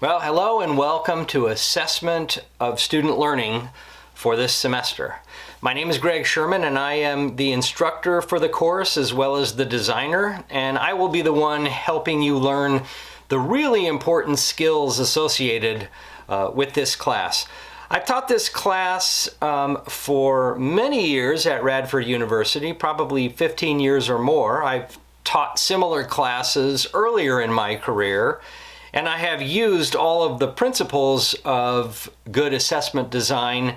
Well, hello and welcome to Assessment of Student Learning for this semester. My name is Greg Sherman and I am the instructor for the course as well as the designer, and I will be the one helping you learn the really important skills associated with this class. I've taught this class for many years at Radford University, probably 15 years or more. I've taught similar classes earlier in my career, and I have used all of the principles of good assessment design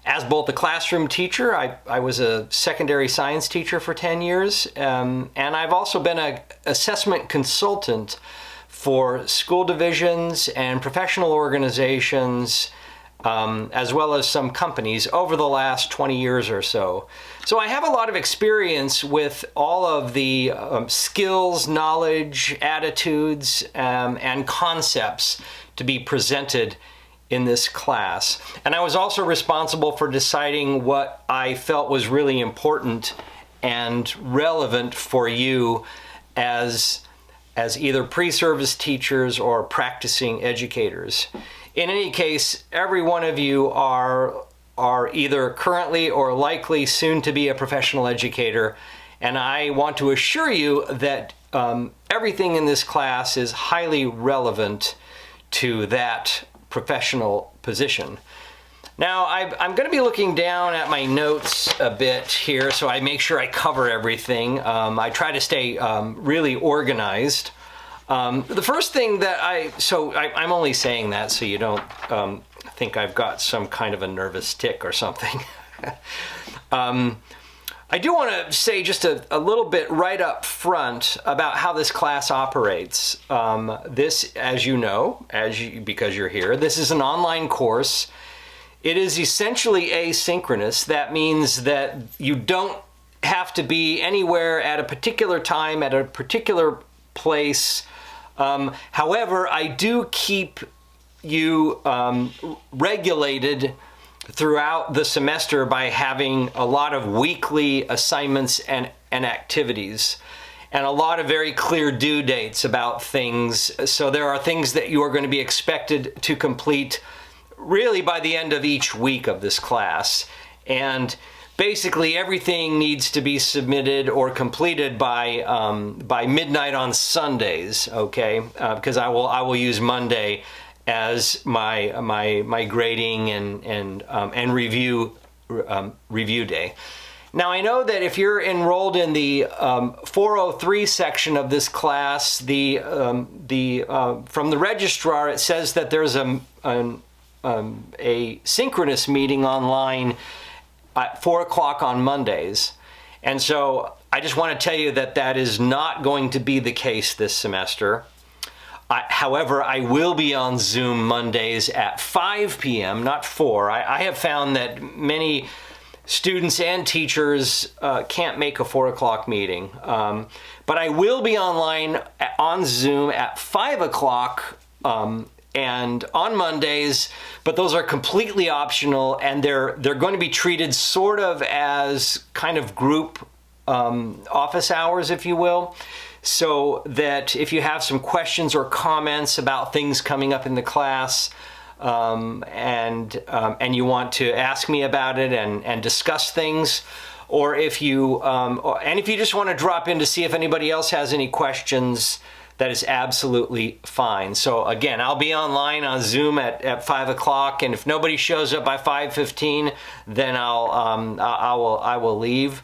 as both a classroom teacher. I was a secondary science teacher for 10 years, and I've also been an assessment consultant for school divisions and professional organizations, as well as some companies over the last 20 years or so. So I have a lot of experience with all of the skills, knowledge, attitudes, and concepts to be presented in this class. And I was also responsible for deciding what I felt was really important and relevant for you as either pre-service teachers or practicing educators. In any case, every one of you are either currently or likely soon to be a professional educator, and I want to assure you that everything in this class is highly relevant to that professional position. Now, I'm going to be looking down at my notes a bit here, so I make sure I cover everything. I try to stay really organized. The first thing that I'm only saying that so you don't think I've got some kind of a nervous tick or something. I do want to say just a little bit right up front about how this class operates. This, as you know, because you're here, this is an online course. It is essentially asynchronous. That means that you don't have to be anywhere at a particular time, at a particular place. However, I do keep you regulated throughout the semester by having a lot of weekly assignments and activities, and a lot of very clear due dates about things. So there are things that you are going to be expected to complete really by the end of each week of this class. And basically everything needs to be submitted or completed by midnight on Sundays, okay? Because I will use Monday as my grading and review day. Now, I know that if you're enrolled in the 403 section of this class, from the registrar, it says that there's a synchronous meeting online at 4 o'clock on Mondays. And so I just want to tell you that that is not going to be the case this semester. However, I will be on Zoom Mondays at 5 p.m., not 4. I have found that many students and teachers can't make a 4 o'clock meeting. But I will be online on Zoom at 5 o'clock and on Mondays, but those are completely optional, and they're going to be treated sort of as kind of group office hours, if you will. So that if you have some questions or comments about things coming up in the class, and you want to ask me about it and discuss things, or if you just want to drop in to see if anybody else has any questions, that is absolutely fine. So again, I'll be online on Zoom at 5 o'clock, and if nobody shows up by 5:15, then I will leave.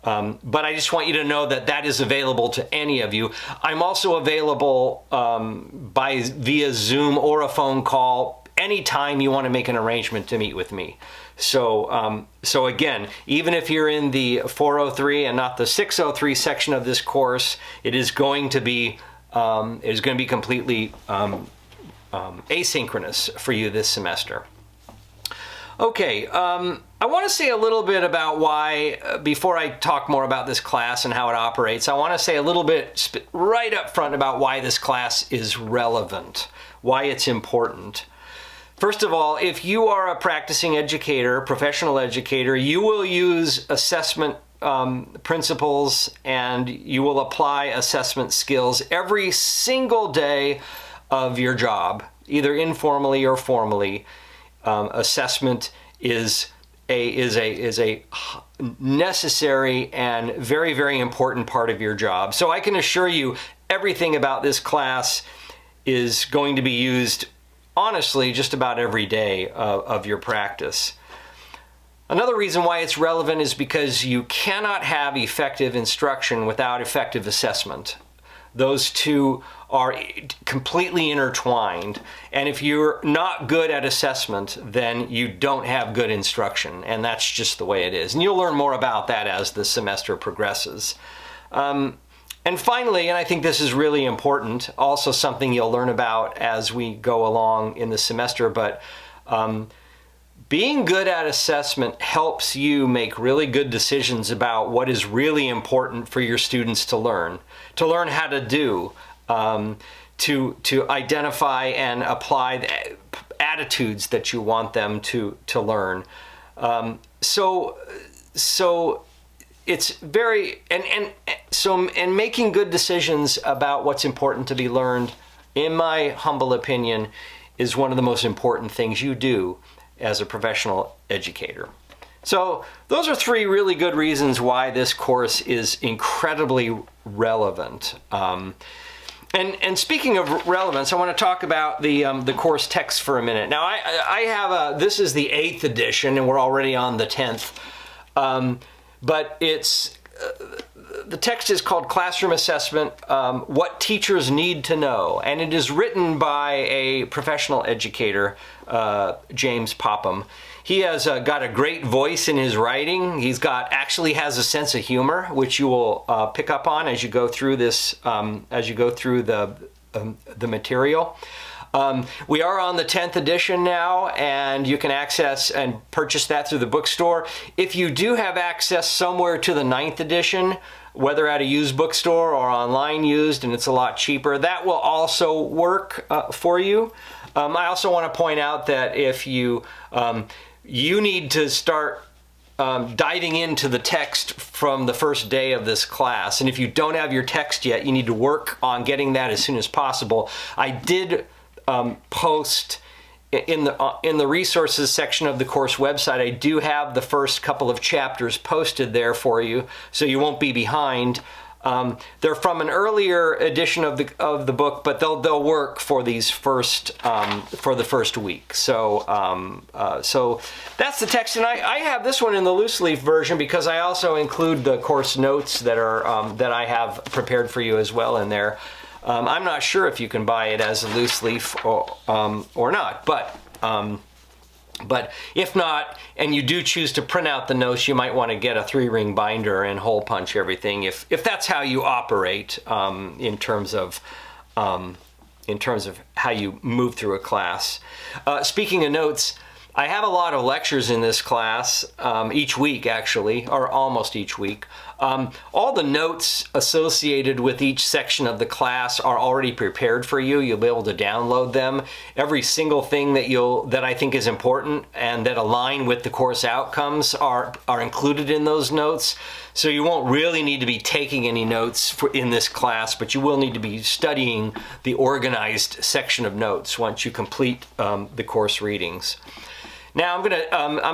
But I just want you to know that that is available to any of you. I'm also available via Zoom or a phone call anytime you want to make an arrangement to meet with me. So again, even if you're in the 403 and not the 603 section of this course, it is going to be completely asynchronous for you this semester. Okay, I want to say a little bit about why, before I talk more about this class and how it operates, I want to say a little bit right up front about why this class is relevant, why it's important. First of all, if you are a practicing educator, professional educator, you will use assessment principles and you will apply assessment skills every single day of your job. either informally or formally, assessment is a necessary and very, very important part of your job. So I can assure you everything about this class is going to be used, honestly, just about every day of your practice. Another reason why it's relevant is because you cannot have effective instruction without effective assessment. Those two are completely intertwined. And if you're not good at assessment, then you don't have good instruction. And that's just the way it is. And you'll learn more about that as the semester progresses. And finally, and I think this is really important, also something you'll learn about as we go along in the semester, but being good at assessment helps you make really good decisions about what is really important for your students to learn how to do, to identify and apply the attitudes that you want them to learn. So it's very, and making good decisions about what's important to be learned, in my humble opinion, is one of the most important things you do as a professional educator. So those are 3 really good reasons why this course is incredibly relevant. And speaking of relevance, I want to talk about the course text for a minute. Now I have this is the 8th edition and we're already on the 10th. But it's the text is called Classroom Assessment, What Teachers Need to Know, and it is written by a professional educator, James Popham. He has got a great voice in his writing. He's actually has a sense of humor, which you will pick up on as you go through this, as you go through the material. We are on the 10th edition now, and you can access and purchase that through the bookstore. If you do have access somewhere to the 9th edition, whether at a used bookstore or online used, and it's a lot cheaper, that will also work for you. I also want to point out that if you need to start diving into the text from the first day of this class, and if you don't have your text yet, you need to work on getting that as soon as possible. I did post in the resources section of the course website. I do have the first couple of chapters posted there for you, so you won't be behind. They're from an earlier edition of the book, but they'll work for these for the first week. So so that's the text, and I have this one in the loose leaf version because I also include the course notes that are that I have prepared for you as well in there. I'm not sure if you can buy it as a loose leaf or not, but if not, and you do choose to print out the notes, you might want to get a 3-ring binder and hole punch everything if that's how you operate in terms of how you move through a class. Speaking of notes, I have a lot of lectures in this class each week, actually, or almost each week. All the notes associated with each section of the class are already prepared for you. You'll be able to download them. Every single thing that I think is important and that align with the course outcomes are included in those notes. So you won't really need to be taking any notes in this class, but you will need to be studying the organized section of notes once you complete the course readings. Now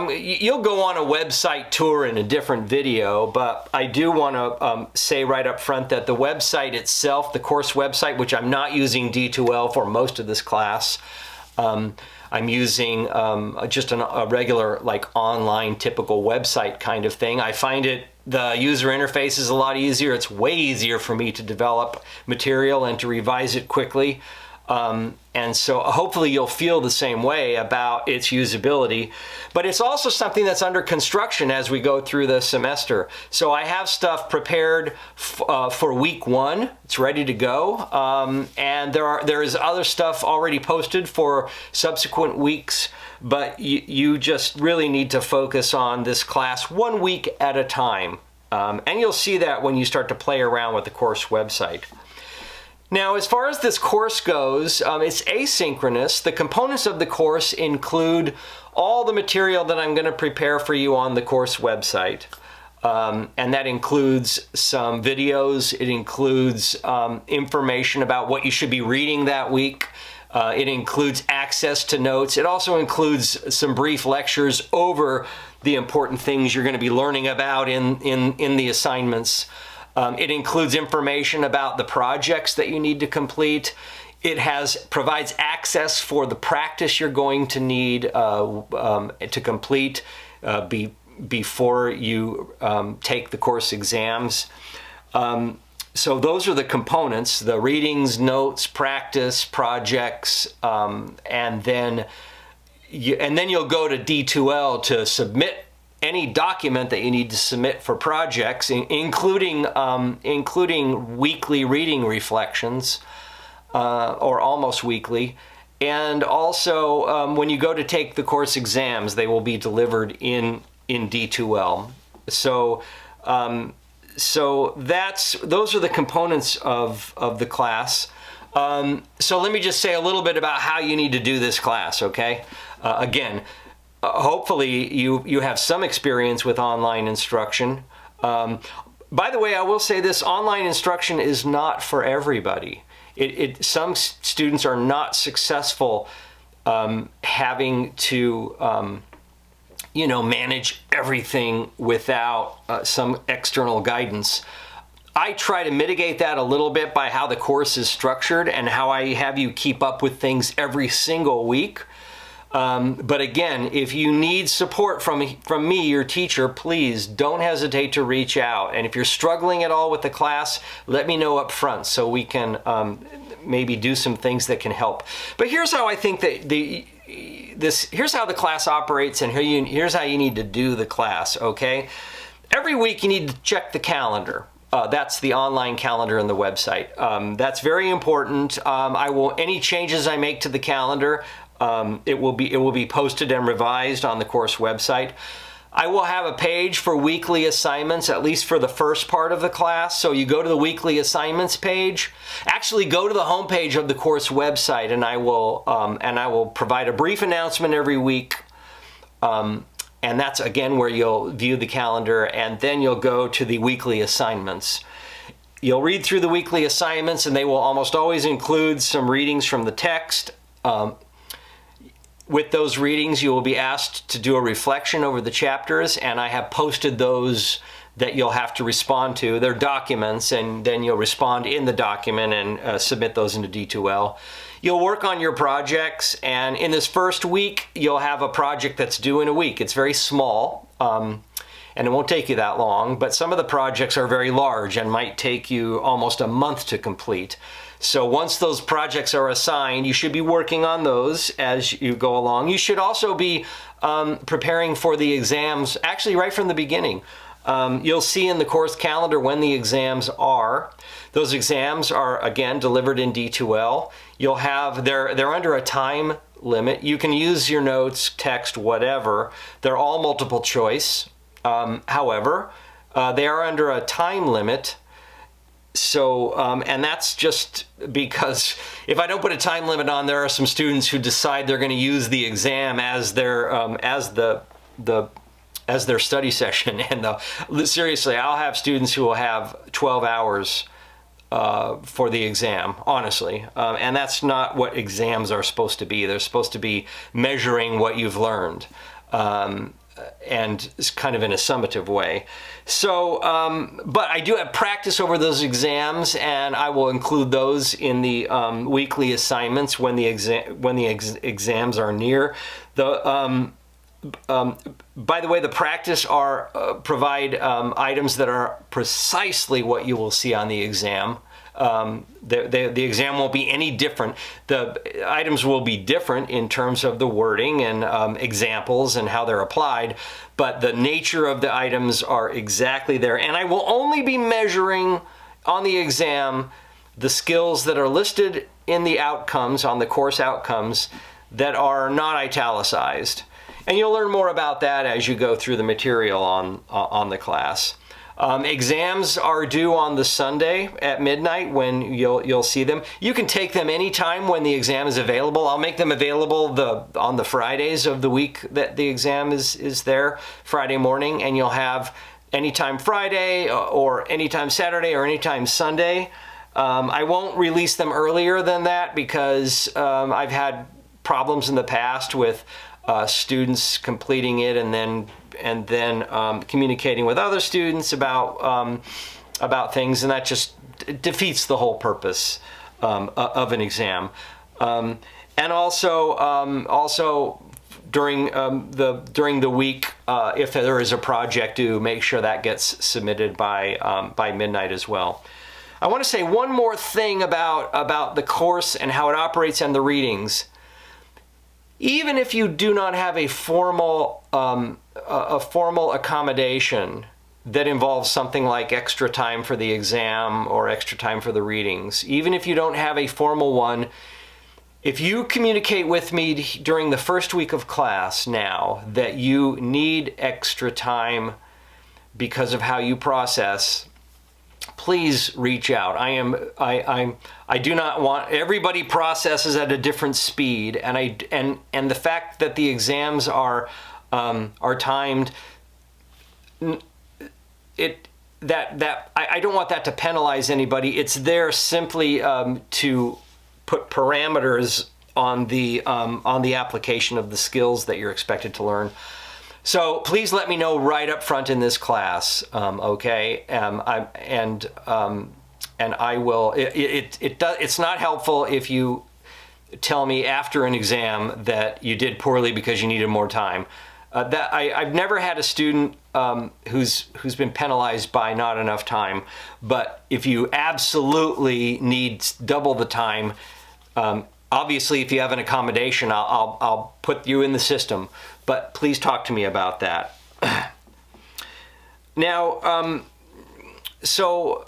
you'll go on a website tour in a different video, but I do want to say right up front that the website itself, the course website, which I'm not using D2L for most of this class, I'm using just a regular, like, online typical website kind of thing. I find the user interface is a lot easier. It's way easier for me to develop material and to revise it quickly. And so hopefully you'll feel the same way about its usability, but it's also something that's under construction as we go through the semester. So I have stuff prepared for week 1. It's ready to go. And there is other stuff already posted for subsequent weeks, but you just really need to focus on this class 1 week at a time. And you'll see that when you start to play around with the course website. Now, as far as this course goes, it's asynchronous. The components of the course include all the material that I'm going to prepare for you on the course website. And that includes some videos. It includes information about what you should be reading that week. It includes access to notes. It also includes some brief lectures over the important things you're going to be learning about in the assignments. It includes information about the projects that you need to complete. It provides access for the practice you're going to need to complete before you take the course exams. So those are the components: the readings, notes, practice, projects, and then you'll go to D2L to submit any document that you need to submit for projects, including weekly reading reflections, or almost weekly. And also, when you go to take the course exams, they will be delivered in D2L. So those are the components of the class. So let me just say a little bit about how you need to do this class, okay? Again, hopefully you have some experience with online instruction. By the way, I will say this: online instruction is not for everybody. Some students are not successful having to manage everything without some external guidance. I try to mitigate that a little bit by how the course is structured and how I have you keep up with things every single week. But again, if you need support from me, your teacher, please don't hesitate to reach out. And if you're struggling at all with the class, let me know up front so we can maybe do some things that can help. But here's how I think that here's how the class operates, and here's how you need to do the class, okay? Every week you need to check the calendar. That's the online calendar on the website. That's very important. Any changes I make to the calendar, it will be posted and revised on the course website. I will have a page for weekly assignments, at least for the first part of the class. So you go to the weekly assignments page. Actually, go to the homepage of the course website, and I will provide a brief announcement every week. And that's, again, where you'll view the calendar, and then you'll go to the weekly assignments. You'll read through the weekly assignments, and they will almost always include some readings from the text. With those readings, you will be asked to do a reflection over the chapters, and I have posted those that you'll have to respond to. They're documents, and then you'll respond in the document and submit those into D2L. You'll work on your projects, and in this first week, you'll have a project that's due in a week. It's very small, and it won't take you that long, but some of the projects are very large and might take you almost a month to complete. So once those projects are assigned, you should be working on those as you go along. You should also be preparing for the exams, actually right from the beginning. You'll see in the course calendar when the exams are. Those exams are, again, delivered in D2L. They're under a time limit. You can use your notes, text, whatever. They're all multiple choice. However, they are under a time limit. So, and that's just because if I don't put a time limit on, there are some students who decide they're going to use the exam as their study session. And seriously, I'll have students who will have 12 hours for the exam, honestly. And that's not what exams are supposed to be. They're supposed to be measuring what you've learned. And it's kind of in a summative way. So, but I do have practice over those exams, and I will include those in the weekly assignments when the exams are near. By the way, the practice provide items that are precisely what you will see on the exam. The exam won't be any different. The items will be different in terms of the wording and examples and how they're applied, but the nature of the items are exactly there. And I will only be measuring on the exam the skills that are listed in the outcomes, on the course outcomes, that are not italicized. And you'll learn more about that as you go through the material on the class. Exams are due on the Sunday at midnight when you'll see them. You can take them anytime when the exam is available. I'll make them available on the Fridays of the week that the exam is there, Friday morning, and you'll have anytime Friday or anytime Saturday or anytime Sunday. I won't release them earlier than that because I've had problems in the past with students completing it and then communicating with other students about things, and that just defeats the whole purpose of an exam. And also during the week, if there is a project due, make sure that gets submitted by midnight as well. I want to say one more thing about the course and how it operates and the readings. Even if you do not have a formal accommodation that involves something like extra time for the exam or extra time for the readings, even if you don't have a formal one, if you communicate with me during the first week of class now that you need extra time because of how you process, please reach out. I do not want, everybody processes at a different speed, and the fact that the exams are timed, I don't want that to penalize anybody. It's there simply to put parameters on the application of the skills that you're expected to learn. So please let me know right up front in this class, okay? And I will. It's not helpful if you tell me after an exam that you did poorly because you needed more time. I've never had a student who's been penalized by not enough time. But if you absolutely need double the time, obviously if you have an accommodation, I'll put you in the system. But please talk to me about that. Now, so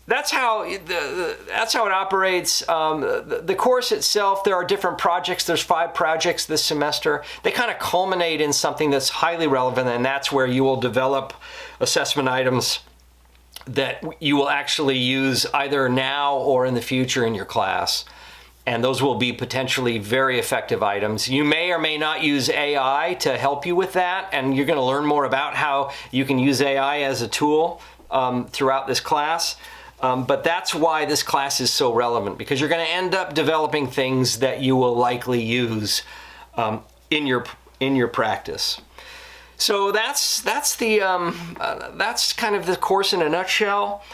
that's how it operates. The course itself, there are different projects. There's 5 projects this semester. They kind of culminate in something that's highly relevant, and that's where you will develop assessment items that you will actually use either now or in the future in your class. And those will be potentially very effective items. You may or may not use AI to help you with that, and you're going to learn more about how you can use AI as a tool throughout this class. But that's why this class is so relevant, because you're going to end up developing things that you will likely use in your practice. So that's kind of the course in a nutshell.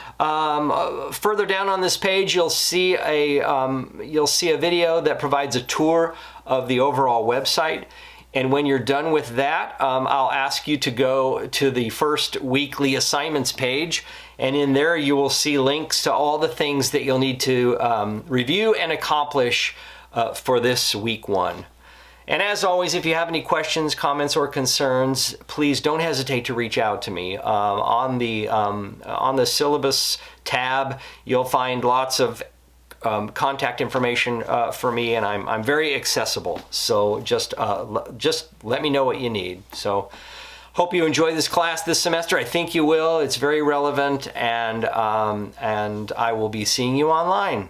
Further down on this page, you'll see a video that provides a tour of the overall website. And when you're done with that, I'll ask you to go to the first weekly assignments page, and in there you will see links to all the things that you'll need to review and accomplish for this week 1. And as always, if you have any questions, comments, or concerns, please don't hesitate to reach out to me. On the syllabus tab, you'll find lots of contact information for me, and I'm very accessible. So just let me know what you need. So hope you enjoy this class this semester. I think you will. It's very relevant, and I will be seeing you online.